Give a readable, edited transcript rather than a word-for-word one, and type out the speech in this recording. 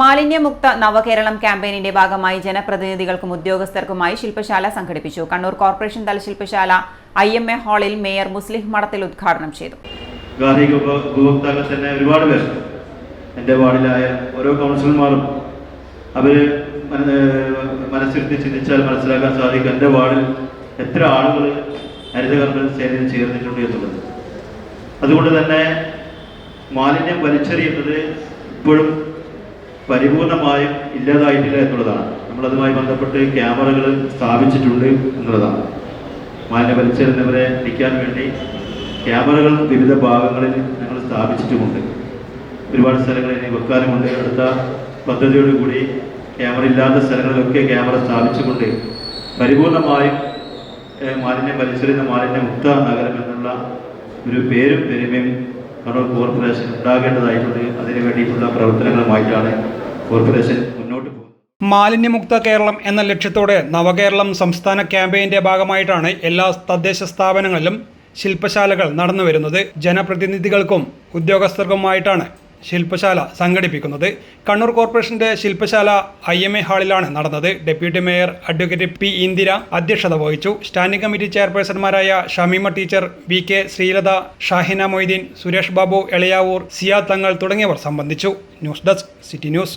മാലിന്യമുക്ത നവകേരളം ക്യാമ്പയിനിന്റെ ഭാഗമായി ജനപ്രതിനിധികൾക്കും ഉദ്യോഗസ്ഥർക്കുമായി ശില്പശാല സംഘടിപ്പിച്ചു. കണ്ണൂർ കോർപ്പറേഷൻ തല ശില്പശാല IMA ഹാളിൽ മേയർ മുസ്ലിഹ് മഠത്തിൽ ഉദ്ഘാടനം ചെയ്തു. ഗാർഹിക ഉപഭോക്താക്കൾ തന്നെ ഒരുപാട് പേർ എൻ്റെ വാർഡിലായ ഓരോ കൗൺസിലർമാരും അവര് മനസ്സിരുത്തി ചിന്തിച്ചാൽ മനസ്സിലാക്കാൻ സാധിക്കും എൻ്റെ വാർഡിൽ എത്ര ആളുകൾ ഹരിതകർമ്മ സേനയിൽ ചേർന്നിട്ടുണ്ട് എന്നുള്ളത്. അതുകൊണ്ട് തന്നെ മാലിന്യം വലിച്ചെറിയുന്നത് ഇപ്പോഴും പരിപൂർണമായും ഇല്ലാതായിട്ടില്ല എന്നുള്ളതാണ്. നമ്മളതുമായി ബന്ധപ്പെട്ട് ക്യാമറകൾ സ്ഥാപിച്ചിട്ടുണ്ട് എന്നുള്ളതാണ്. മാലിന്യം വലിച്ചെറിയുന്നവരെ പിടിക്കാൻ വേണ്ടി ക്യാമറകൾ വിവിധ ഭാഗങ്ങളിൽ ഞങ്ങൾ സ്ഥാപിച്ചിട്ടുമുണ്ട്. ഒരുപാട് സ്ഥലങ്ങളിൽ വെക്കാനുമുണ്ട്. അടുത്ത പദ്ധതിയോടുകൂടി ക്യാമറ ഇല്ലാത്ത സ്ഥലങ്ങളിലൊക്കെ ക്യാമറ സ്ഥാപിച്ചുകൊണ്ട് പരിപൂർണമായും മാലിന്യം വലിച്ചെറിയുന്ന മാലിന്യമുക്ത നഗരം എന്നുള്ള ഒരു പേരും പെരുമയും കണ്ണൂർ കോർപ്പറേഷൻ ഉണ്ടാകേണ്ടതായിട്ടുണ്ട്. അതിനു വേണ്ടിയിട്ടുള്ള പ്രവർത്തനങ്ങളുമായിട്ടാണ് കോർപ്പറേഷൻ മുന്നോട്ട് പോകുന്നത്. മാലിന്യമുക്ത കേരളം എന്ന ലക്ഷ്യത്തോടെ നവകേരളം സംസ്ഥാന ക്യാമ്പയിന്റെ ഭാഗമായിട്ടാണ് എല്ലാ തദ്ദേശ സ്ഥാപനങ്ങളിലും ശില്പശാലകൾ നടന്നു വരുന്നത്. ജനപ്രതിനിധികൾക്കും ഉദ്യോഗസ്ഥർക്കുമായിട്ടാണ് ശില്പശാല സംഘടിപ്പിക്കുന്നത്. കണ്ണൂർ കോർപ്പറേഷന്റെ ശില്പശാല IMA ഹാളിലാണ് നടന്നത്. Deputy mayor advocate P. Indira അധ്യക്ഷത വഹിച്ചു. സ്റ്റാൻഡിംഗ് കമ്മിറ്റി ചെയർപേഴ്സൺമാരായ ഷമീമ ടീച്ചർ, VK ശ്രീലത, ഷാഹിന മൊയ്തീൻ, സുരേഷ് ബാബു എളയാവൂർ, സിയ തങ്ങൾ തുടങ്ങിയവർ സംബന്ധിച്ചു. News desk, city news.